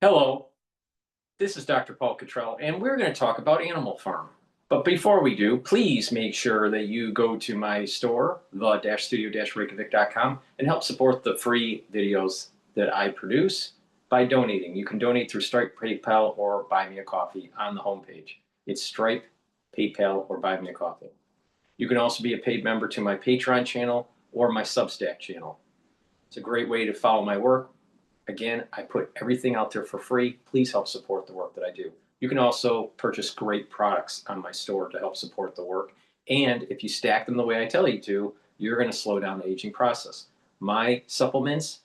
Hello, this is Dr. Paul Cottrell, and we're going to talk about Animal Farm. But before we do, please make sure that you go to my store, the-studio-reykjavik.com, and help support the free videos that I produce by donating. You can donate through Stripe, PayPal, or Buy Me a Coffee on the homepage. It's Stripe, PayPal, or Buy Me a Coffee. You can also be a paid member to my Patreon channel or my Substack channel. It's a great way to follow my work. Again, I put everything out there for free. Please help support the work that I do. You can also purchase great products on my store to help support the work. And if you stack them the way I tell you to, you're going to slow down the aging process. My supplements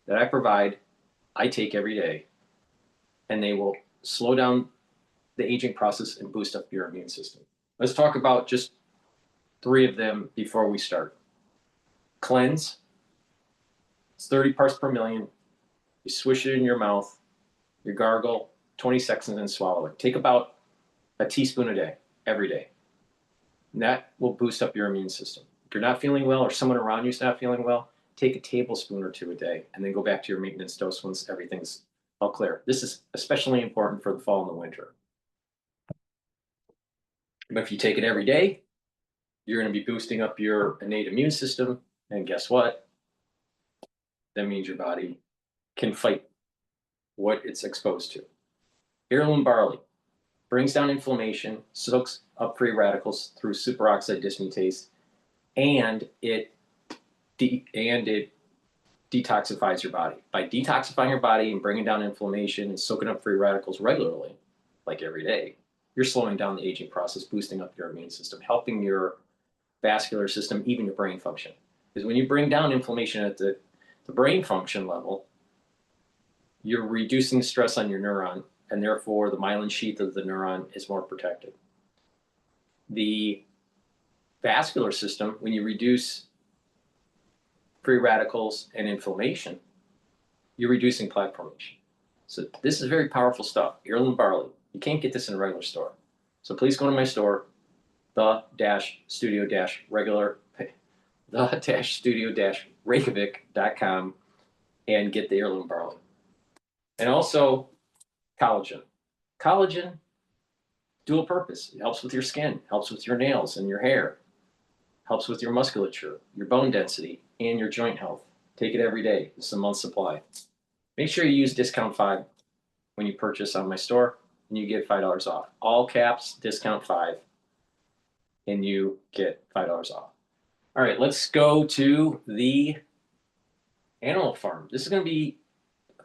that I provide, I take every day, and they will slow down the aging process and boost up your immune system. Let's talk about just 3 of them before we start. Cleanse. It's 30 parts per million. You swish it in your mouth, you gargle, 20 seconds, and swallow it. Take about a teaspoon a day, every day. And that will boost up your immune system. If you're not feeling well or someone around you is not feeling well, take a tablespoon or 2 a day, and then go back to your maintenance dose once everything's all clear. This is especially important for the fall and the winter. But if you take it every day, you're going to be boosting up your innate immune system, and guess what? That means your body can fight what it's exposed to. Heirloom barley brings down inflammation, soaks up free radicals through superoxide dismutase, and it detoxifies your body. By detoxifying your body and bringing down inflammation and soaking up free radicals regularly, like every day, you're slowing down the aging process, boosting up your immune system, helping your vascular system, even your brain function. Because when you bring down inflammation at the brain function level, you're reducing stress on your neuron, and therefore the myelin sheath of the neuron is more protected. The vascular system, when you reduce free radicals and inflammation, you're reducing plaque formation. So this is very powerful stuff. Heirloom barley. You can't get this in a regular store. So please go to my store, the-studio-reykjavik.com, and get the heirloom barley. And also collagen. Collagen, dual purpose. It helps with your skin, helps with your nails and your hair, helps with your musculature, your bone density, and your joint health. Take it every day. It's a month's supply. Make sure you use discount 5 when you purchase on my store, and you get $5 off. All caps, discount 5, and you get $5 off. All right, let's go to the Animal Farm. This is going to be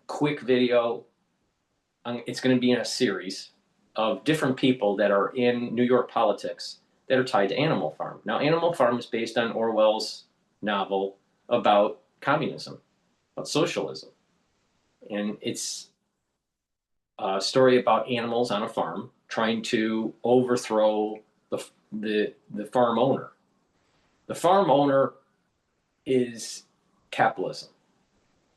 quick video. It's going to be in a series of different people that are in New York politics that are tied to Animal Farm. Now, Animal Farm is based on Orwell's novel about communism, about socialism. And it's a story about animals on a farm trying to overthrow the farm owner. The farm owner is capitalism.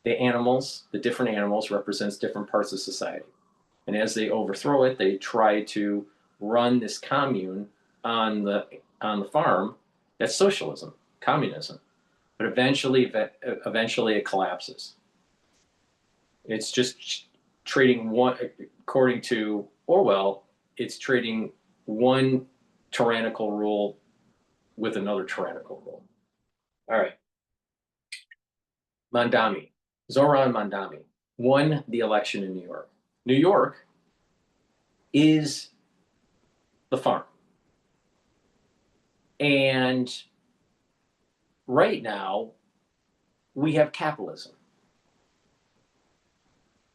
The different animals represents different parts of society. And as they overthrow it, they try to run this commune on the farm. That's socialism, communism. But eventually it collapses. It's just trading one, according to Orwell, it's trading one tyrannical rule with another tyrannical rule. All right. Mamdani. Zoran Mamdani won the election in New York. New York is the farm. And right now, we have capitalism.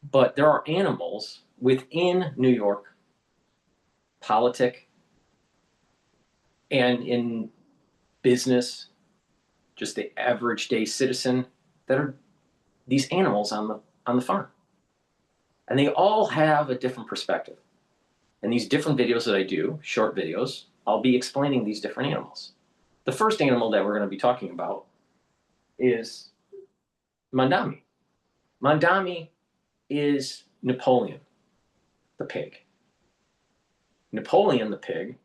But there are animals within New York, politic, and in business, just the average day citizen, that are these animals on the farm. And they all have a different perspective. And these different videos that I do, short videos, I'll be explaining these different animals. The first animal that we're going to be talking about is Mamdani. Mamdani is Napoleon, the pig. Napoleon, the pig,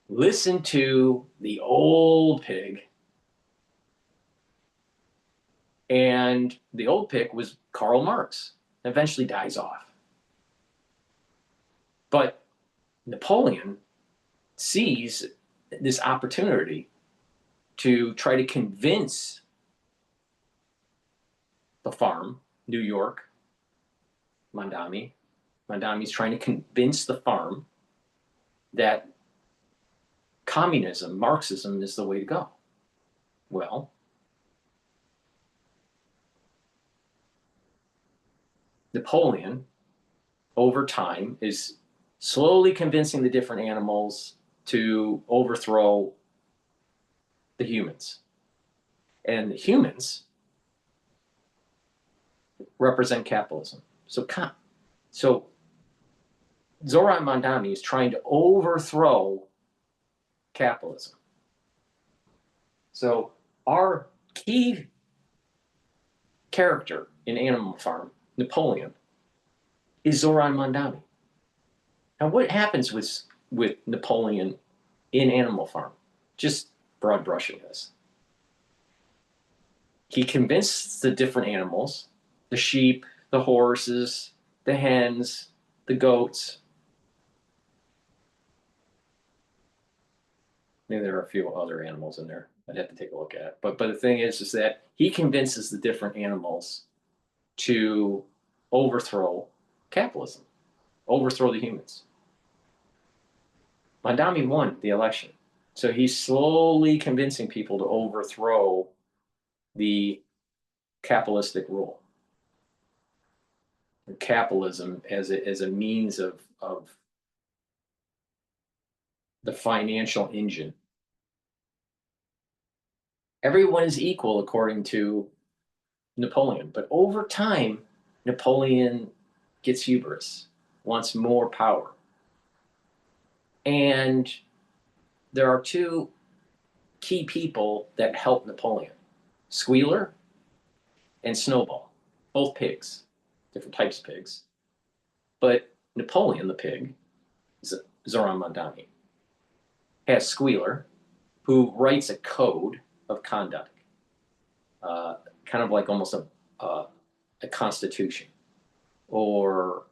listened to the old pig. And the old pig was Karl Marx. eventually dies off. But Napoleon sees this opportunity to try to convince the farm, New York, Mamdani. Mamdani's trying to convince the farm that communism, Marxism is the way to go. Well, Napoleon, over time, is slowly convincing the different animals to overthrow the humans. And the humans represent capitalism. So Zoran Mamdani is trying to overthrow capitalism. So our key character in Animal Farm, Napoleon, is Zoran Mamdani. Now, what happens with Napoleon in Animal Farm? Just broad brushing this. He convinced the different animals, the sheep, the horses, the hens, the goats. Maybe there are a few other animals in there. I'd have to take a look at. But the thing is that he convinces the different animals to overthrow capitalism, overthrow the humans. Mamdani won the election. So he's slowly convincing people to overthrow the capitalistic rule. And capitalism as a means of the financial engine. Everyone is equal according to Napoleon, but over time, Napoleon gets hubris, wants more power. And there are two key people that help Napoleon, Squealer and Snowball, both pigs, different types of pigs. But Napoleon, the pig, Zoran Mamdani, has Squealer, who writes a code of conduct, kind of like almost a constitution, or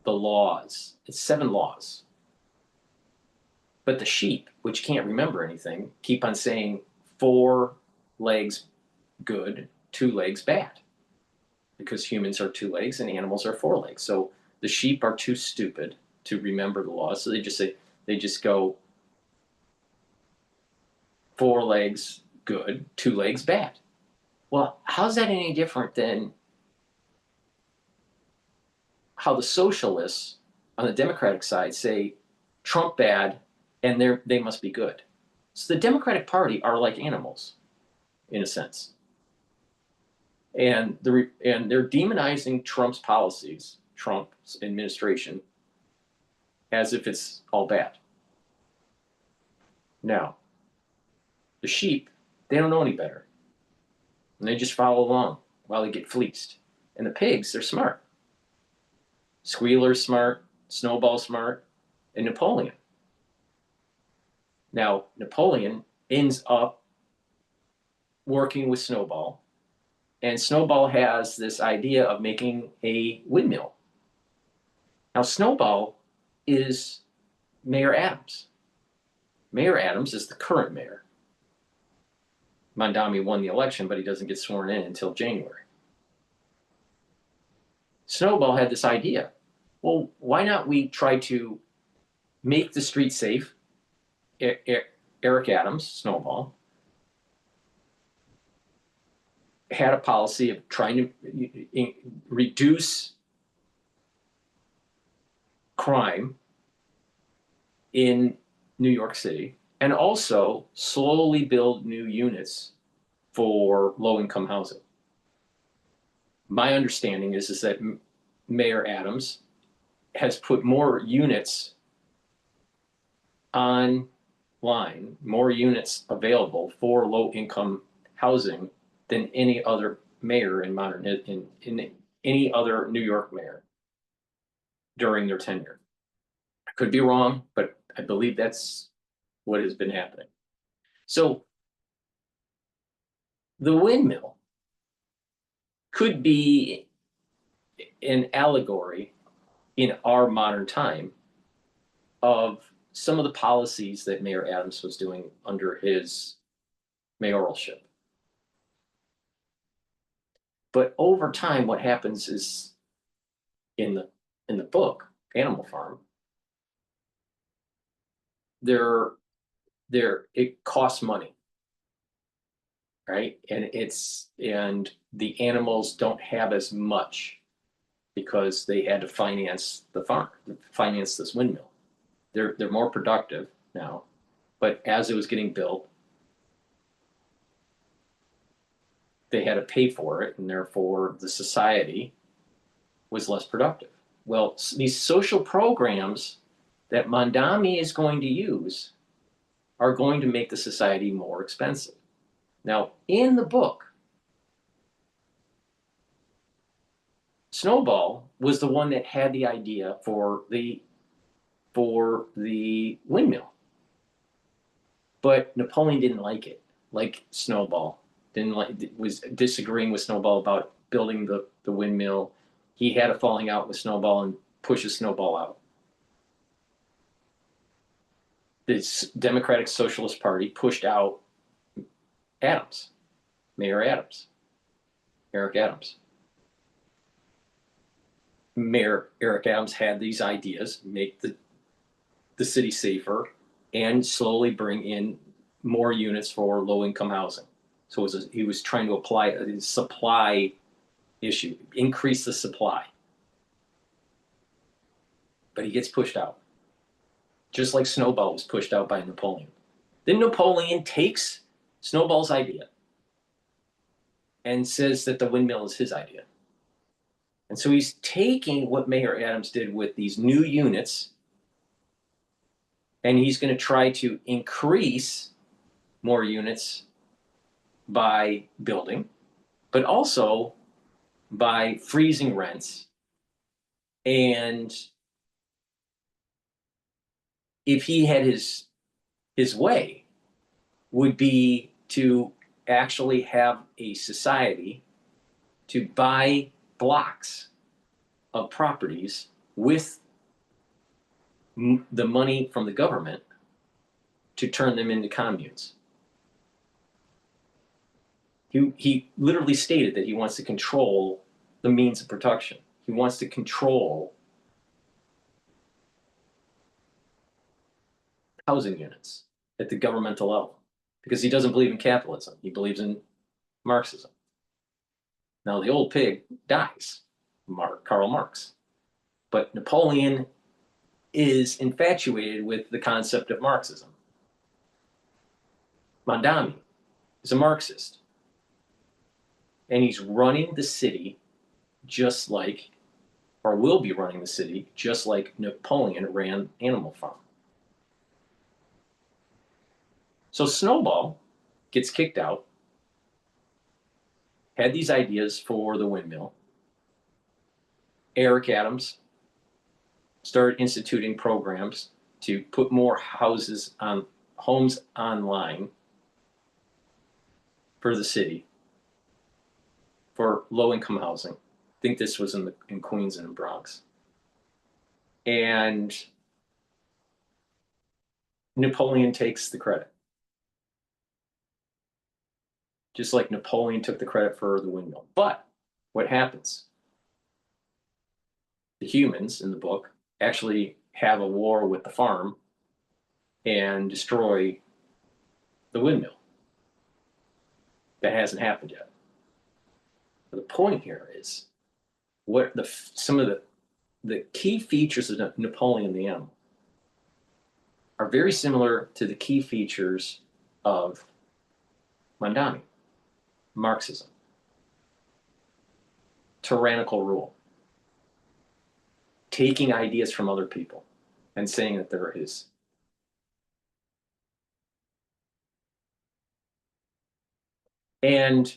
the laws. It's 7 laws. But the sheep, which can't remember anything, keep on saying 4 legs good, 2 legs bad, because humans are 2 legs and animals are 4 legs. So the sheep are too stupid to remember the laws, so they just go 4 legs good, 2 legs bad. Well, how's that any different than how the socialists on the Democratic side say Trump bad and they must be good? So the Democratic Party are like animals, in a sense. And they're demonizing Trump's policies, Trump's administration, as if it's all bad. Now, the sheep, they don't know any better. And they just follow along while they get fleeced. And the pigs, they're smart. Squealer's smart, Snowball's smart, and Napoleon. Now, Napoleon ends up working with Snowball, and Snowball has this idea of making a windmill. Now, Snowball is Mayor Adams. Mayor Adams is the current mayor. Mamdani won the election, but he doesn't get sworn in until January. Snowball had this idea. Well, why not we try to make the street safe? Eric Adams, Snowball, had a policy of trying to reduce crime in New York City, and also slowly build new units for low-income housing. My understanding is that Mayor Adams has put more units online, more units available for low-income housing than any other mayor in any other New York mayor during their tenure. I could be wrong, but I believe that's what has been happening. So the windmill could be an allegory in our modern time of some of the policies that Mayor Adams was doing under his mayoralship. But over time, what happens is in the book, Animal Farm, it costs money, right? And the animals don't have as much because they had to finance the farm, finance this windmill. They're more productive now, but as it was getting built, they had to pay for it, and therefore the society was less productive. Well, these social programs that Mamdani is going to use are going to make the society more expensive. Now, in the book, Snowball was the one that had the idea for the windmill, but Napoleon didn't like it. Like Snowball was disagreeing with Snowball about building the windmill. He had a falling out with Snowball and pushes Snowball out. The Democratic Socialist Party pushed out Adams, Mayor Adams, Eric Adams. Mayor Eric Adams had these ideas, make the city safer, and slowly bring in more units for low-income housing. So he was trying to apply a supply issue, increase the supply. But he gets pushed out, just like Snowball was pushed out by Napoleon. Then Napoleon takes Snowball's idea and says that the windmill is his idea. And so he's taking what Mayor Adams did with these new units, and he's going to try to increase more units by building, but also by freezing rents. And if he had his way, would be to actually have a society to buy blocks of properties with the money from the government to turn them into communes. He literally stated that he wants to control the means of production. He wants to control housing units at the governmental level because he doesn't believe in capitalism. He believes in Marxism. Now, the old pig dies, Karl Marx. But Napoleon is infatuated with the concept of Marxism. Mamdani is a Marxist. And he's running the city just like, or will be running the city just like Napoleon ran Animal Farm. So Snowball gets kicked out, had these ideas for the windmill. Eric Adams started instituting programs to put more homes online for the city for low-income housing. I think this was in Queens and in Bronx. And Napoleon takes the credit. Just like Napoleon took the credit for the windmill. But what happens? The humans in the book actually have a war with the farm and destroy the windmill. That hasn't happened yet. But the point here is what some of the key features of Napoleon the Animal are very similar to the key features of Mamdani, Marxism, tyrannical rule, taking ideas from other people and saying that they're his. And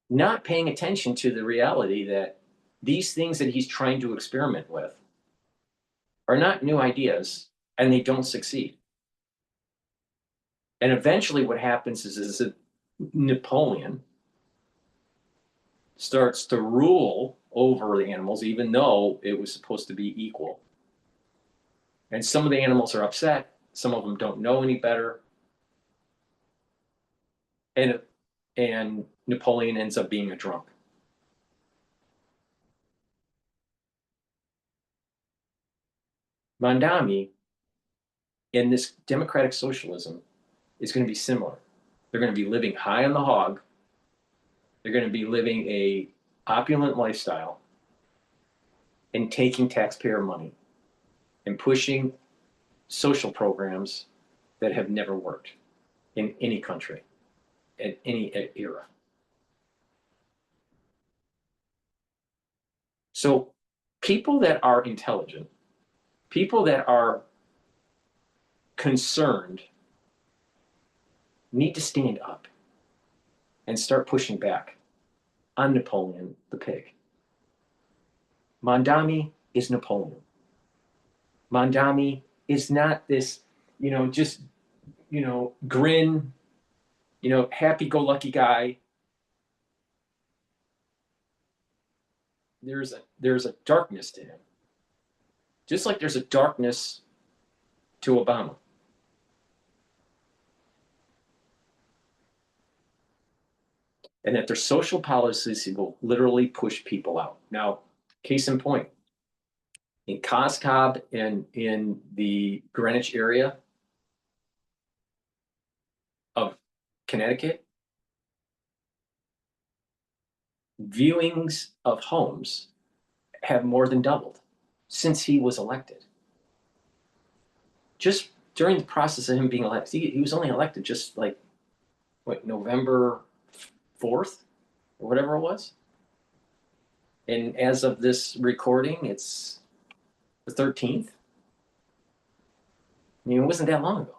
not paying attention to the reality that these things that he's trying to experiment with are not new ideas and they don't succeed. And eventually what happens is that Napoleon starts to rule over the animals, even though it was supposed to be equal. And some of the animals are upset. Some of them don't know any better. And Napoleon ends up being a drunk. Mamdani in this democratic socialism is going to be similar. They're going to be living high on the hog. They're going to be living a opulent lifestyle and taking taxpayer money and pushing social programs that have never worked in any country at any era. So people that are intelligent, people that are concerned, need to stand up and start pushing back on Napoleon the pig. Mamdani is Napoleon. Mamdani is not this, just, grin, happy-go-lucky guy. There's a darkness to him. Just like there's a darkness to Obama. And that their social policies will literally push people out. Now, case in point, in Costcob and in the Greenwich area of Connecticut, viewings of homes have more than doubled since he was elected. Just during the process of him being elected, he was only elected just like, November 4th or whatever it was. And as of this recording, it's the 13th. It wasn't that long ago.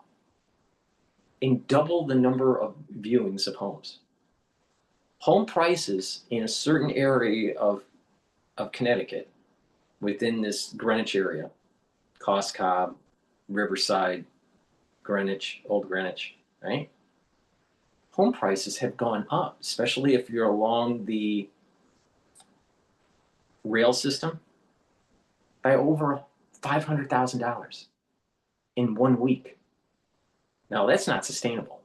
And double the number of viewings of homes. Home prices in a certain area of Connecticut, within this Greenwich area, Costcob, Riverside, Greenwich, Old Greenwich, right? Home prices have gone up, especially if you're along the rail system, by over $500,000 in 1 week. Now, that's not sustainable.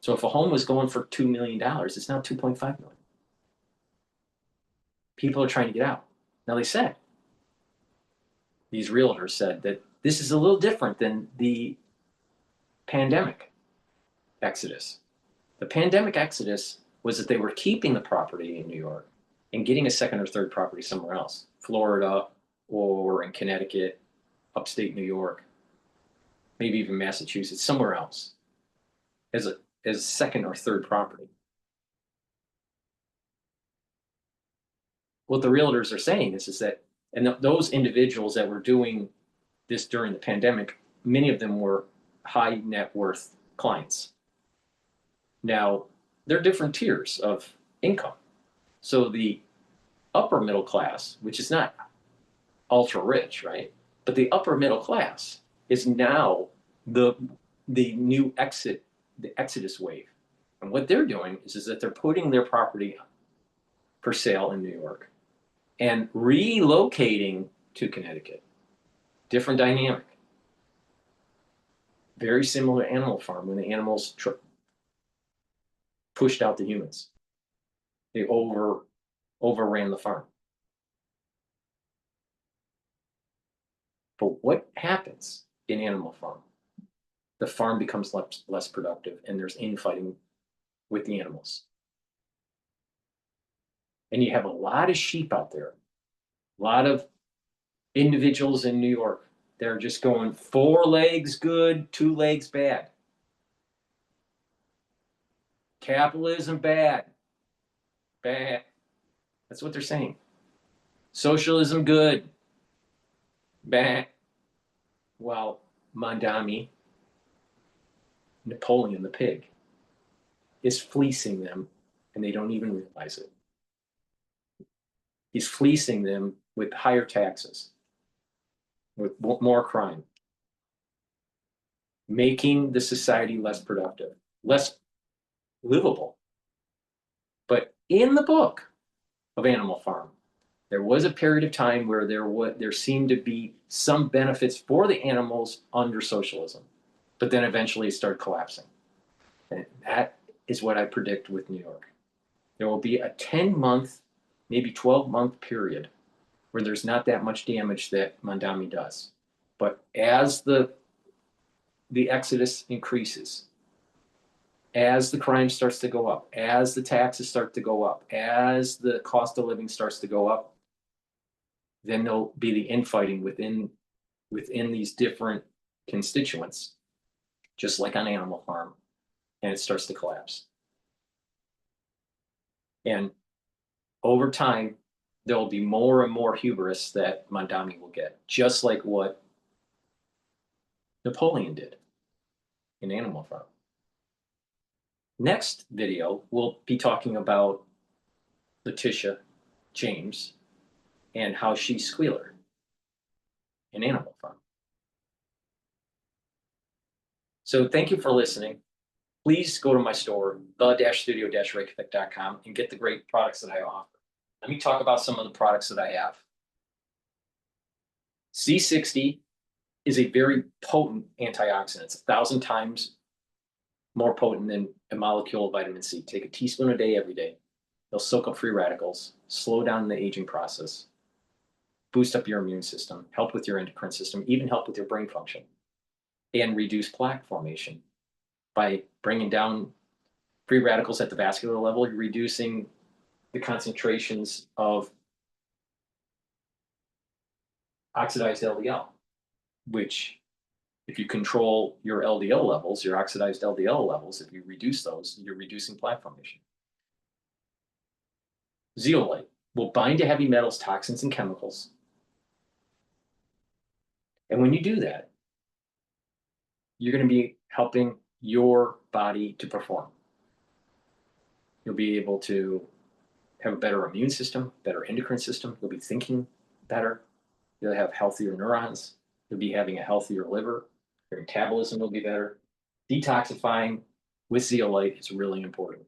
So if a home was going for $2 million, it's now $2.5 million. People are trying to get out. Now, these realtors said that this is a little different than the pandemic exodus. The pandemic exodus was that they were keeping the property in New York and getting a second or third property somewhere else, Florida or in Connecticut, upstate New York, maybe even Massachusetts, somewhere else, as a second or third property. What the realtors are saying is that, and those individuals that were doing this during the pandemic, many of them were high net worth clients. Now, there are different tiers of income. So the upper middle class, which is not ultra rich, right? But the upper middle class is now the new the exodus wave. And what they're doing is that they're putting their property for sale in New York and relocating to Connecticut. Different dynamic. Very similar to Animal Farm when the animals pushed out the humans. They overran the farm. But what happens in Animal Farm? The farm becomes less productive and there's infighting with the animals. And you have a lot of sheep out there, a lot of individuals in New York. They're just going 4 legs good, 2 legs bad. Capitalism bad. Bad. That's what they're saying. Socialism good. Bad. Well, Mamdani, Napoleon the pig, is fleecing them and they don't even realize it. He's fleecing them with higher taxes, with more crime, making the society less productive, less livable. But in the book of Animal Farm, There was a period of time where there seemed to be some benefits for the animals under socialism, but then eventually it started collapsing. And that is what I predict with New York. There will be a 10-month, maybe 12-month period where there's not that much damage that Mamdani does. But as the exodus increases, as the crime starts to go up, as the taxes start to go up, as the cost of living starts to go up, then there'll be the infighting within these different constituents, just like on Animal Farm, and it starts to collapse. And over time, there will be more and more hubris that Mamdani will get, just like what Napoleon did in Animal Farm. Next video, we'll be talking about Letitia James and how she's Squealer in Animal Farm. So thank you for listening. Please go to my store, the-studio-reykjavik.com, and get the great products that I offer. Let me talk about some of the products that I have. C60 is a very potent antioxidant. It's 1,000 times more potent than a molecule of vitamin C. Take a teaspoon a day every day. They'll soak up free radicals, slow down the aging process, boost up your immune system, help with your endocrine system, even help with your brain function, and reduce plaque formation. By bringing down free radicals at the vascular level, you're reducing the concentrations of oxidized LDL, which, if you control your LDL levels, your oxidized LDL levels, if you reduce those, you're reducing plaque formation. Zeolite will bind to heavy metals, toxins, and chemicals. And when you do that, you're going to be helping your body to perform. You'll be able to have a better immune system, better endocrine system. You'll be thinking better. You'll have healthier neurons. You'll be having a healthier liver. Your metabolism will be better. Detoxifying with zeolite is really important.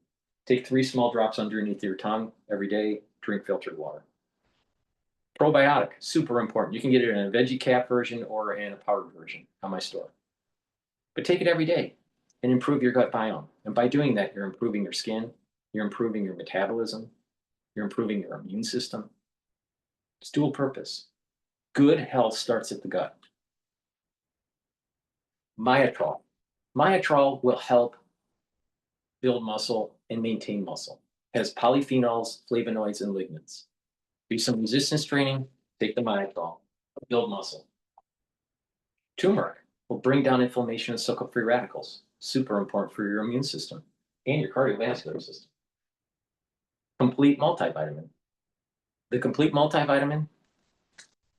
Take 3 small drops underneath your tongue every day. Drink filtered water. Probiotic, super important. You can get it in a veggie cap version or in a powdered version on my store. But take it every day and improve your gut biome. And by doing that, you're improving your skin, you're improving your metabolism, you're improving your immune system. It's dual purpose. Good health starts at the gut. Myotrol. Myotrol will help build muscle and maintain muscle. It has polyphenols, flavonoids, and lignans. Do some resistance training, take the Myotrol, build muscle. Turmeric will bring down inflammation and soak up free radicals. Super important for your immune system and your cardiovascular system. Complete multivitamin. The complete multivitamin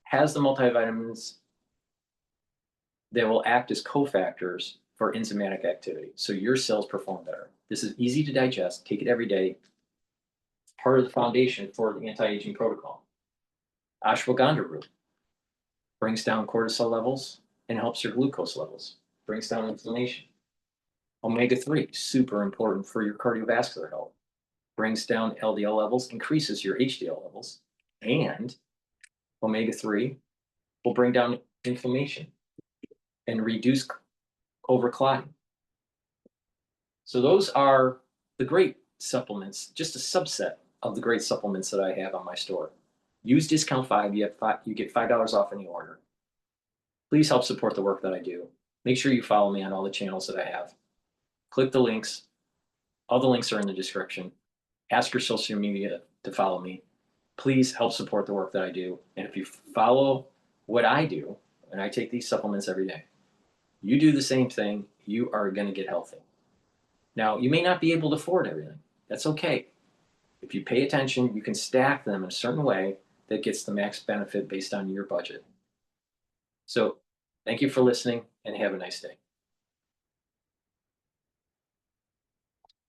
has the multivitamins that will act as cofactors for enzymatic activity, so your cells perform better. This is easy to digest. Take it every day. It's part of the foundation for the anti-aging protocol. Ashwagandha root brings down cortisol levels and helps your glucose levels, brings down inflammation. Omega-3, super important for your cardiovascular health, brings down LDL levels, increases your HDL levels, and omega-3 will bring down inflammation and reduce overclotting. So those are the great supplements, just a subset of the great supplements that I have on my store. Use discount 5, you get $5 off any order. Please help support the work that I do. Make sure you follow me on all the channels that I have. Click the links. All the links are in the description. Ask your social media to follow me. Please help support the work that I do. And if you follow what I do, and I take these supplements every day, you do the same thing, you are going to get healthy. Now, you may not be able to afford everything. That's okay. If you pay attention, you can stack them in a certain way that gets the max benefit based on your budget. So thank you for listening and have a nice day.